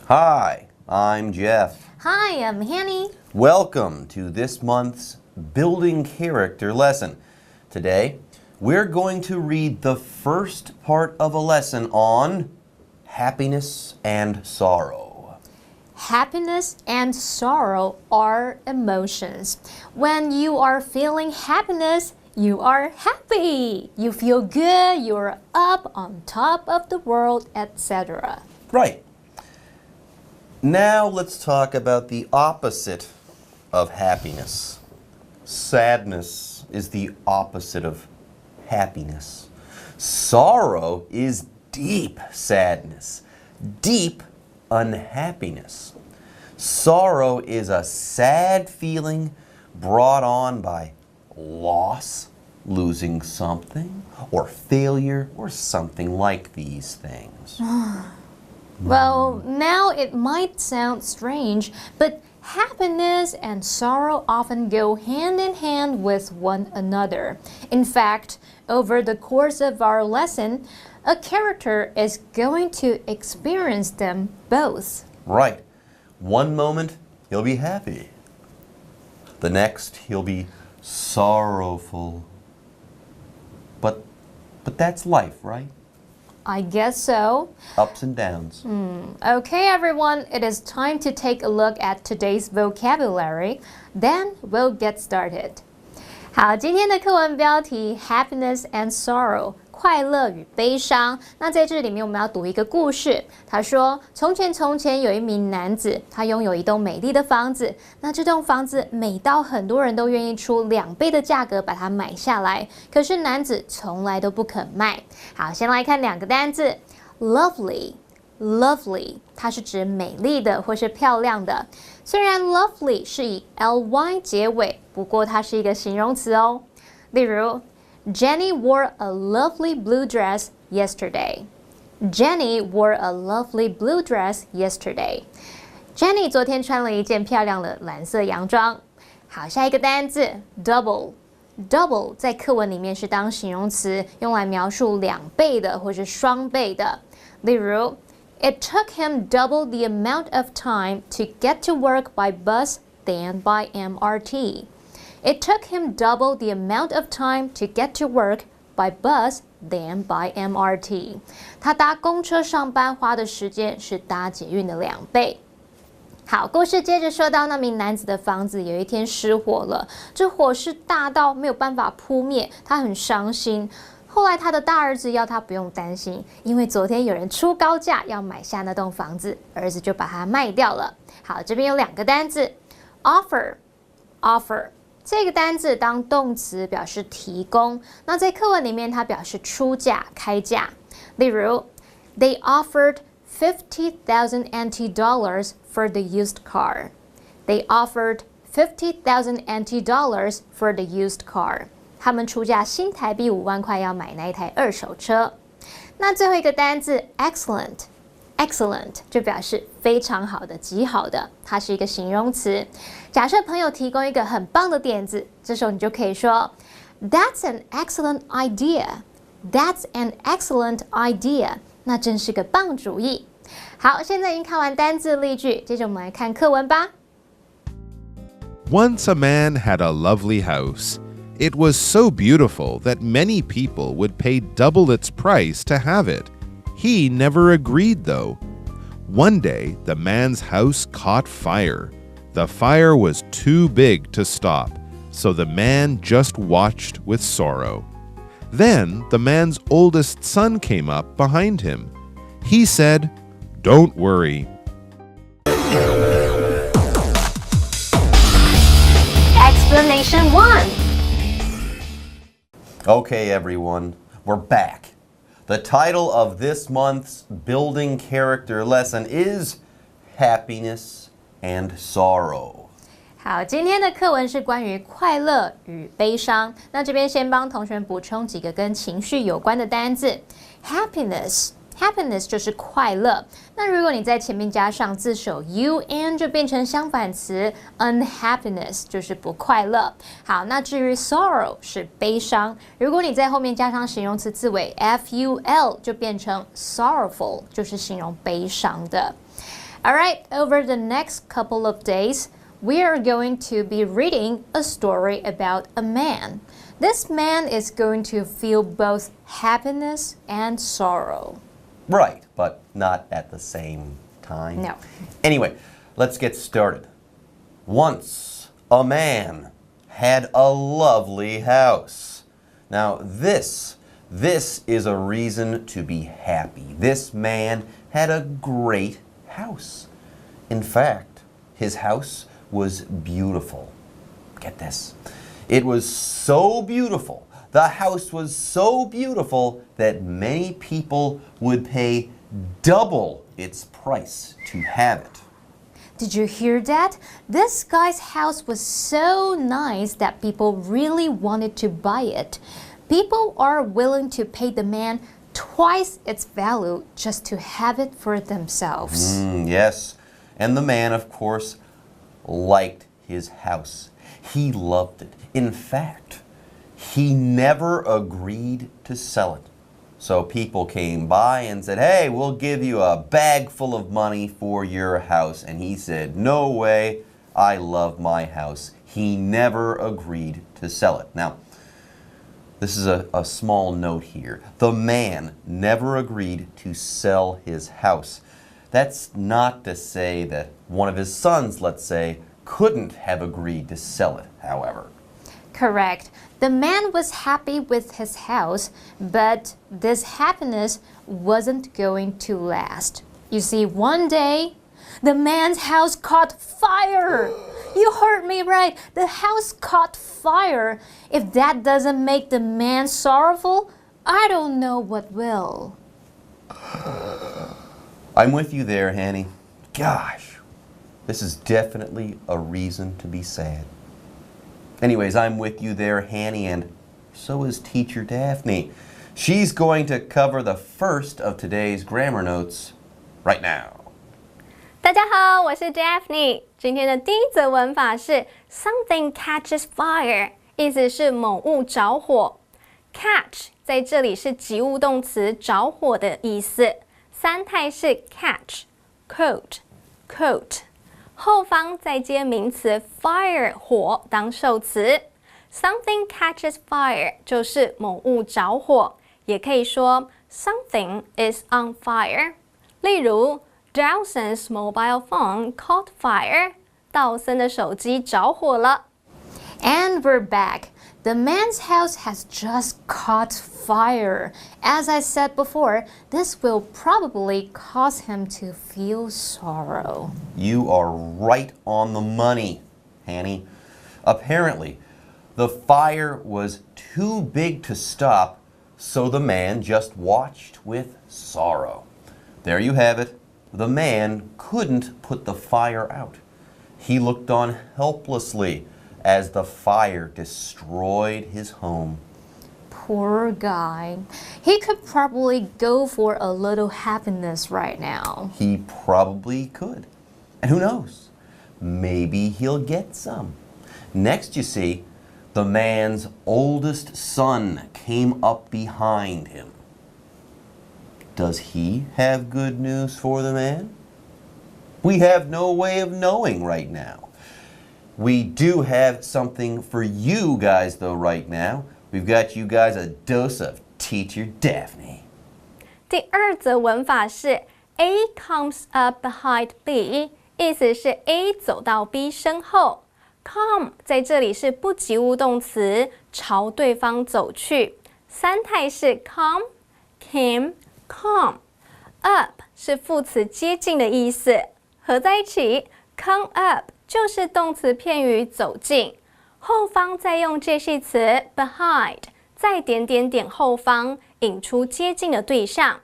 Hi, I'm Jeff. Hi, I'm Hanny. Welcome to this month's Building Character lesson. Today, we're going to read the first part of a lesson on happiness and sorrow. Happiness and sorrow are emotions. When you are feeling happiness, you are happy. You feel good, you're up on top of the world, etc. Right. Now let's talk about the opposite of happiness. Sadness is the opposite of happiness. Sorrow is deep sadness, deep unhappiness. Sorrow is a sad feeling brought on by loss, losing something, or failure, or something like these things. Well, now it might sound strange, but happiness and sorrow often go hand in hand with one another. In fact, over the course of our lesson, a character is going to experience them both. Right. One moment, he'll be happy. The next, he'll be sorrowful. But that's life, right? I guess so. Ups and downs. Okay, everyone, it is time to take a look at today's vocabulary. Then we'll get started. 好，今天的课文标题 Happiness and Sorrow 快乐与悲伤。那在这里面我们要读一个故事。他说，从前从前有一名男子，他拥有一栋美丽的房子。那这栋房子美到很多人都愿意出2倍的价格把它买下来，可是男子从来都不肯卖。好，先来看2个单字 ，lovely。Lovely， 它是指美丽的或是漂亮的。虽然 lovely 是以 ly 结尾，不过它是一个形容词哦。例如 Jenny wore a lovely blue dress yesterday. Jenny wore a lovely blue dress yesterday. Jenny 昨天穿了一件漂亮的蓝色洋装。好，下一个单字 double。Double 在课文里面是当形容词，用来描述2倍的或是双倍的。例如It took him double the amount of time to get to work by bus than by MRT. It took him double the amount of time to get to work by bus than by MRT. 他搭公车上班花的时间是搭捷运的2倍。好，故事接着说到那名男子的房子有一天失火了，这火势大到没有办法扑灭，他很伤心。后来他的大儿子要他不用担心，因为昨天有人出高价要买下那栋房子，儿子就把它卖掉了。好，这边有2个单字 offer 这个单字当动词表示提供，那在课文里面它表示出价开价。例如 They offered $50,000 NT for the used car. They offered $50,000 NT for the used car. 他们出价新台币5万块要买那一台2手车。那最后一个单字 excellent 就表示非常好的、极好的，它是一个形容词。假设朋友提供一个很棒的点子，这时候你就可以说 That's an excellent idea. That's an excellent idea. 那真是个棒主意。好，现在已经看完单字例句，接着我们来看课文吧。Once a man had a lovely house. It was so beautiful that many people would pay double its price to have it. He never agreed, though. One day, the man's house caught fire. The fire was too big to stop, so the man just watched with sorrow. Then the man's oldest son came up behind him. He said, "Don't worry." Explanation 1. Okay, everyone, we're back. The title of this month's Building Character lesson is Happiness and Sorrow. 好，今天的课文是关于快乐与悲伤。那这边先帮同学们补充几个跟情绪有关的单字。Happiness 就是快乐。那如果你在前面加上字首 un， 就变成相反词 unhappiness， 就是不快乐。好，那至于 sorrow 是悲伤，如果你在后面加上形容词字尾 ful， 就变成 sorrowful， 就是形容悲伤的。Alright, over the next couple of days, we are going to be reading a story about a man. This man is going to feel both happiness and sorrow. Right, but not at the same time. No. Anyway, let's get started. Once a man had a lovely house. Now, this is a reason to be happy. This man had a great house. In fact, his house was beautiful. Get this. It was so beautiful. The house was so beautiful that many people would pay double its price to have it. Did you hear that? This guy's house was so nice that people really wanted to buy it. People are willing to pay the man twice its value just to have it for themselves. Yes, and the man, of course, liked his house. He loved it. In fact, he never agreed to sell it. So people came by and said, hey, we'll give you a bag full of money for your house. And he said, no way, I love my house. He never agreed to sell it. Now, this is a small note here. The man never agreed to sell his house. That's not to say that one of his sons, let's say, couldn't have agreed to sell it, however. Correct. The man was happy with his house, but this happiness wasn't going to last. You see, one day, the man's house caught fire. You heard me right. The house caught fire. If that doesn't make the man sorrowful, I don't know what will. I'm with you there, Hanny. Gosh, this is definitely a reason to be sad. Anyways, I'm with you there, Hanny, and so is Teacher Daphne. She's going to cover the first of today's grammar notes right now. 大家好，我是 Daphne。今天的第一则文法是 something catches fire， 意思是某物着火。catch 在这里是及物动词着火的意思，三态是 catch、coat、coat， 后方再接名词 fire 火当受词。Something catches fire 就是某物着火，也可以说 something is on fire。例如 Dawson's mobile phone caught fire. 道森的手机着火了。And we're back. The man's house has just caught fire. As I said before, this will probably cause him to feel sorrow. You are right on the money, Hanny. Apparently, the fire was too big to stop, so the man just watched with sorrow. There you have it. The man couldn't put the fire out. He looked on helplessly as the fire destroyed his home. Poor guy. He could probably go for a little happiness right now. He probably could. And who knows? Maybe he'll get some. Next, you see, the man's oldest son came up behind him. Does he have good news for the man? We have no way of knowing right now. We do have something for you guys, though, right now. We've got you guys a dose of Teacher Daphne. 第二则文法是 A comes up behind B， 意思是 A 走到 B 身后。Come 在这里是不及物动词，朝对方走去。三态是 come、came、come。Up 是副词接近的意思，合在一起 come up 就是动词片语走近。后方再用介系词 behind， 再点点点后方，引出接近的对象。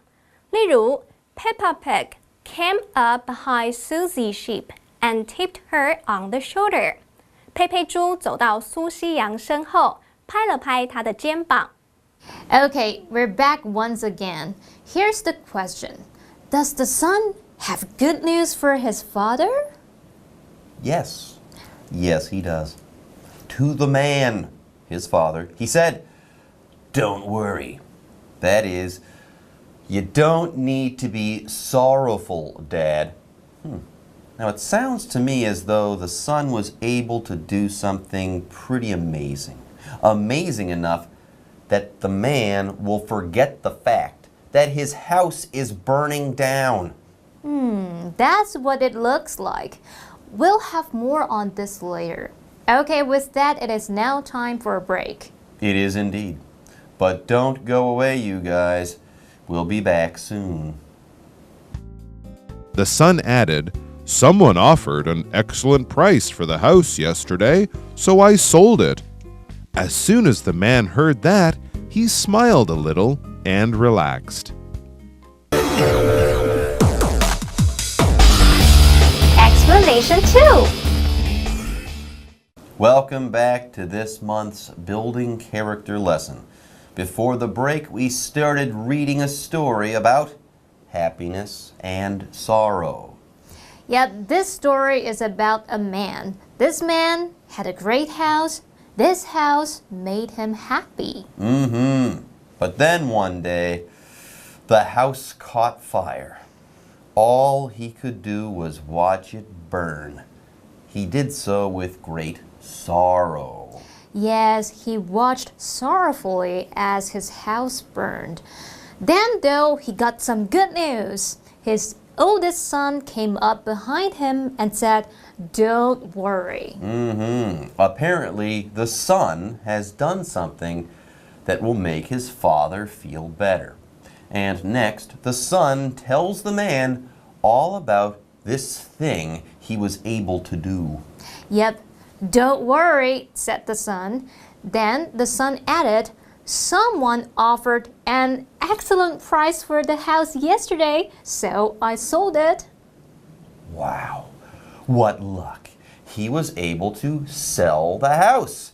例如 Peppa Pig came up behind Susie Sheep and tipped her on the shoulder. 佩佩猪走到苏西羊身后，拍了拍她的肩膀。Okay, we're back once again. Here's the question. Does the son have good news for his father? Yes. Yes, he does. To the man, his father, he said, "Don't worry." That is, you don't need to be sorrowful, Dad. Now, it sounds to me as though the son was able to do something pretty amazing. Amazing enough that the man will forget the fact that his house is burning down. That's what it looks like. We'll have more on this later. Okay, with that, it is now time for a break. It is indeed. But don't go away, you guys. We'll be back soon. The son added, "Someone offered an excellent price for the house yesterday, so I sold it." As soon as the man heard that, he smiled a little and relaxed. Explanation 2. Welcome back to this month's Building Character lesson. Before the break, we started reading a story about happiness and sorrow. Yeah, this story is about a man. This man had a great house. This house made him happy. But then one day, the house caught fire. All he could do was watch it burn. He did so with great sorrow. Yes, he watched sorrowfully as his house burned. Then, though, he got some good news. His oldest son came up behind him and said, "Don't worry." Apparently, the son has done something that will make his father feel better. And next, the son tells the man all about this thing he was able to do. Yep, "Don't worry," said the son. Then the son added, "Someone offered an excellent price for the house yesterday, so I sold it." Wow, what luck. He was able to sell the house.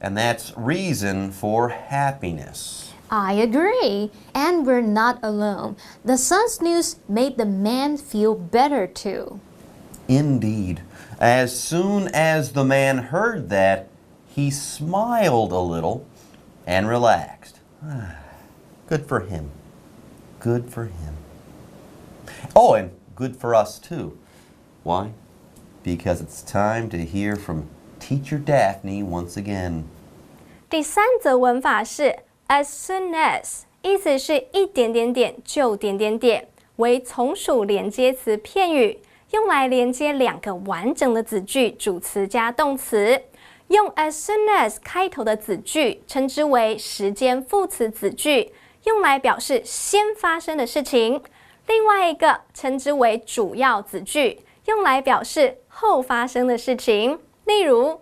And that's reason for happiness. I agree. And we're not alone. The son's news made the man feel better too. Indeed. As soon as the man heard that, he smiled a little and relaxed. Good for him. Good for him. Oh, and good for us too. Why? Because it's time to hear from Teacher Daphne once again. 第三则文法是 as soon as， 意思是一点点点就点点点，为从属连接词片语，用来连接两个完整的子句，主词加动词。用 as soon as 开头的子句称之为时间副词子句，用来表示先发生的事情。另外一个称之为主要子句，用来表示后发生的事情。例如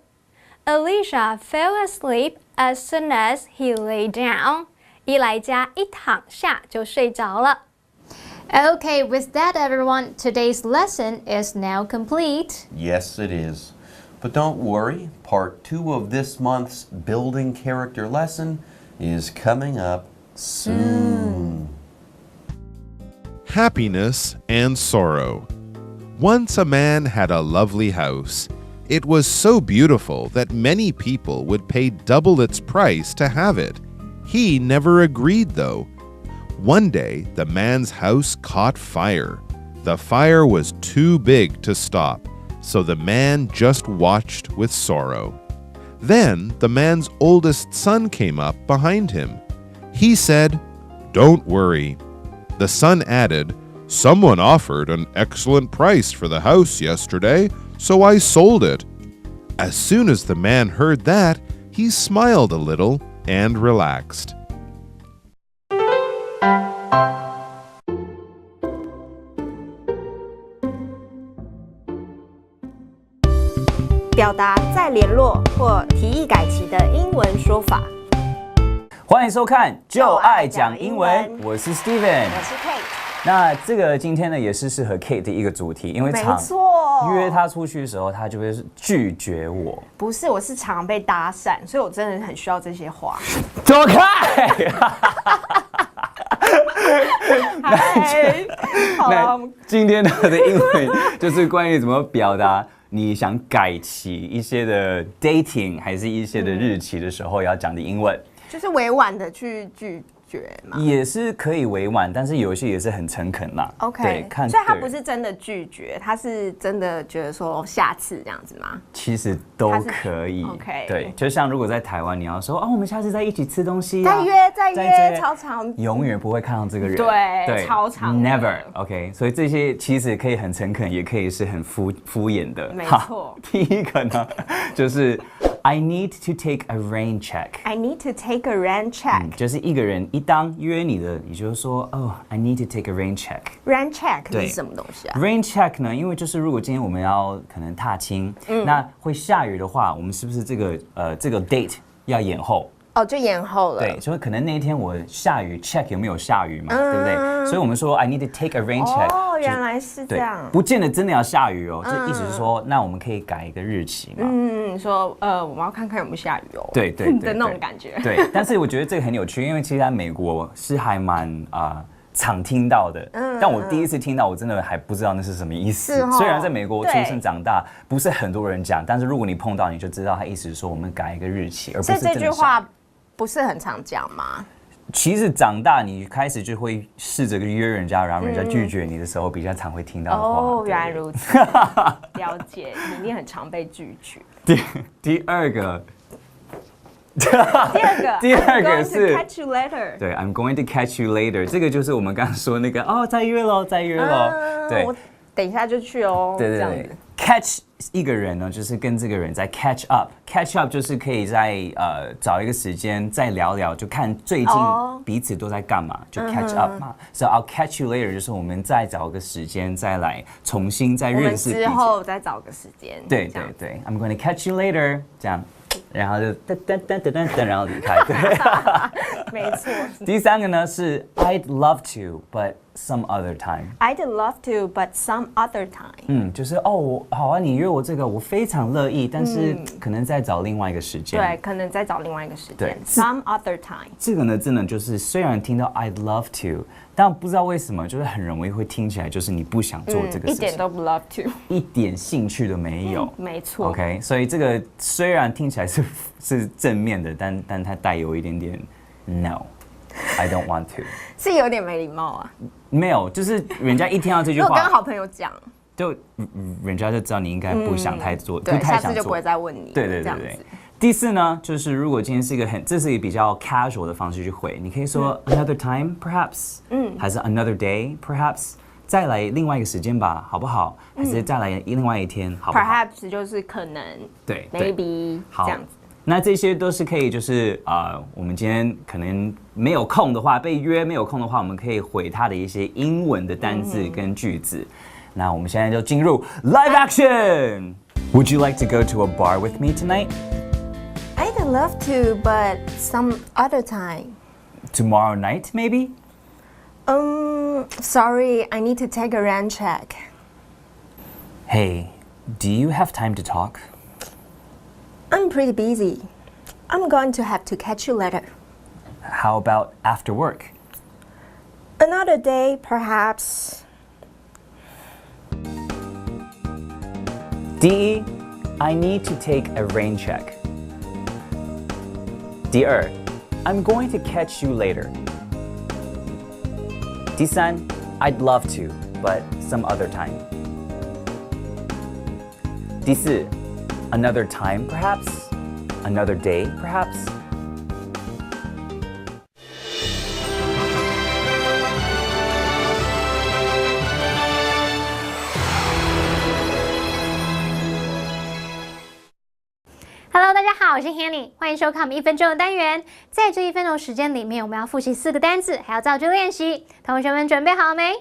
Alicia fell asleep as soon as he lay down. 伊莱加一躺下就睡着了。Okay, with that, everyone, today's lesson is now complete. Yes, it is. But don't worry, part 2 of this month's Building Character lesson is coming up soon. Happiness and sorrow. Once a man had a lovely house. It was so beautiful that many people would pay double its price to have it. He never agreed, though. One day, the man's house caught fire. The fire was too big to stop, so the man just watched with sorrow. Then the man's oldest son came up behind him. He said, "Don't worry." The son added, "Someone offered an excellent price for the house yesterday, so I sold it." As soon as the man heard that, he smiled a little and relaxed. 表达再联络或提议改期的英文说法。欢迎收看就爱讲英文，我是 Steven， 我是 Kate。那这个今天呢也是适合 Kate 的一个主题，因为没错，约他出去的时候，他就会拒绝我。不是，我是常被搭讪，所以我真的很需要这些话。走开！那今天的英文就是关于怎么表达你想改期一些的 dating 还是一些的日期的时候要讲的英文，就是委婉的去绝吗？也是可以委婉，但是有一些也是很诚恳啦。OK，对，看所以他个人不是真的拒绝，他是真的觉得说下次这样子吗？其实都可以。OK，对，就像如果在台湾，你要说哦，我们下次再一起吃东西、啊，再约，超长，永远不会看到这个人。对，超长 ，Never。OK， 所以这些其实可以很诚恳，也可以是很敷衍的。没错。第一个呢，就是 I need to take a rain check。 I need to take a rain check。就是一个人一当约你的，你就说哦 ，I need to take a rain check。 rain check 对是什么东西啊 ？rain check 呢，因为就是如果今天我们要可能踏青，那会下雨的话，我们是不是这个 date 要延后？哦，就延后了。对，所以可能那一天我下雨 check 有没有下雨嘛，对不对？所以我们说 I need to take a rain check。哦，原来是这对样。不见得真的要下雨哦，就意思是说，那我们可以改一个日期嘛。说我们要看看有没有下雨哦。对的那种感觉。对，但是我觉得这个很有趣，因为其实在美国是还蛮常听到的，但我第一次听到，我真的还不知道那是什么意思。虽然在美国出生长大，不是很多人讲，但是如果你碰到，你就知道他意思是说我们改一个日期，而不是真的所以这句话不是很常讲吗？其实长大，你开始就会试着约人家，然后人家拒绝你的时候，比较常会听到的话。哦，原来如此，了解，你一定很常被拒绝。第二个。第二个是 catch you later。对 ，I'm going to catch you later。这个就是我们刚刚说那个哦，再约喽。对，我等一下就去哦。对。catch 一个人呢，就是跟这个人在 catch up。catch up 就是可以在找一个时间再聊聊，就看最近彼此都在干嘛，就 catch up 嘛。So I'll catch you later， 就是我们再找个时间再来重新再认识彼此。我们之后再找个时间。对，I'm going to catch you later， 这样。然后就噔，然后离开。对，没错。第三个呢是 I'd love to, but some other time. I'd love to, but some other time. 就是哦，好啊，你约我这个，我非常乐意，但是可能再找另外一个时间。对，可能再找另外一个时间。对 ，some other time. 这个呢，真的就是虽然听到 I'd love to， 但不知道为什么，就是很容易会听起来就是你不想做这个事情，一点都不 love to， 一点兴趣都没有。没错。OK， 所以这个虽然听起来是正面的，但它带有一点点 No。I don't want to， 是有点没礼貌啊。没有，就是人家一听到这句话，我跟好朋友讲，就人家就知道你应该不想太做，对，不太想做，下次就不会再问你。对。第四呢，就是如果今天是一个这是一个比较 casual 的方式去回，你可以说 another time perhaps， 还是 another day perhaps， 再来另外一个时间吧，好不好？还是再来另外一天，好不好 ？Perhaps 就是可能，对 ，maybe 这样子。那这些都是可以，就是我们今天可能没有空的话，被约没有空的话，我们可以回他的一些英文的单字跟句子。那我们现在就进入 live action。Would you like to go to a bar with me tonight? I'd love to, but some other time. Tomorrow night, maybe? Sorry, I need to take a rain check. Hey, do you have time to talk? I'm pretty busy. I'm going to have to catch you later. How about after work? Another day, perhaps. 第一 I need to take a rain check. 第二 I'm going to catch you later. 第三 I'd love to, but some other time. 第四 Another time, perhaps? Another day, perhaps? Hello， 大家好，我是 Hanny， 欢迎收看我们1分钟的单元。在这1分钟时间里面，我们要复习4个单字，还要造句练习。同学们准备好了没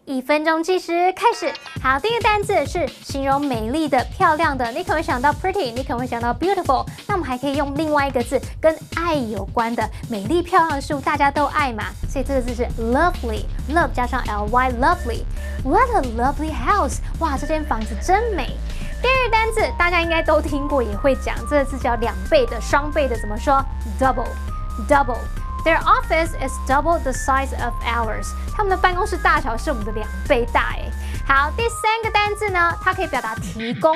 ？1分钟计时开始。好，第一个单字是形容美丽的、漂亮的，你可能会想到 pretty， 你可能会想到 beautiful。那我们还可以用另外一个字，跟爱有关的，美丽漂亮的事物大家都爱嘛，所以这个字是 lovely，love 加上 ly，lovely。What a lovely house！ 哇，这间房子真美。第二个单字大家应该都听过，也会讲，这个字叫2倍的、双倍的，怎么说 ？double。Their office is double the size of ours。他们的办公室大小是我们的2倍大哎。好，第3个单字呢，它可以表达提供，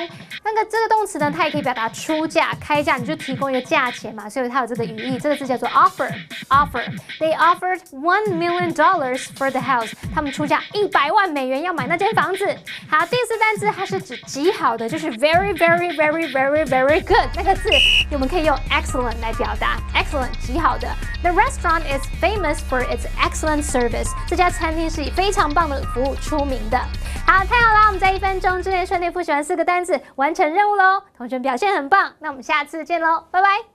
这个动词呢，它也可以表达出价、开价，你就提供一个价钱嘛，所以它有这个语义。这个字叫做 offer。They offered $1 million for the house。他们出价100万美元要买那间房子。好，第4单字它是指极好的，就是 very good 那个字，我们可以用 excellent 来表达 ，excellent 极好的。The restaurant is famous for its excellent service。这家餐厅是以非常棒的服务出名的。好，太好啦！我们在1分钟之内顺利复习完4个单字，完成任务喽。同学们表现很棒，那我们下次见喽，拜拜。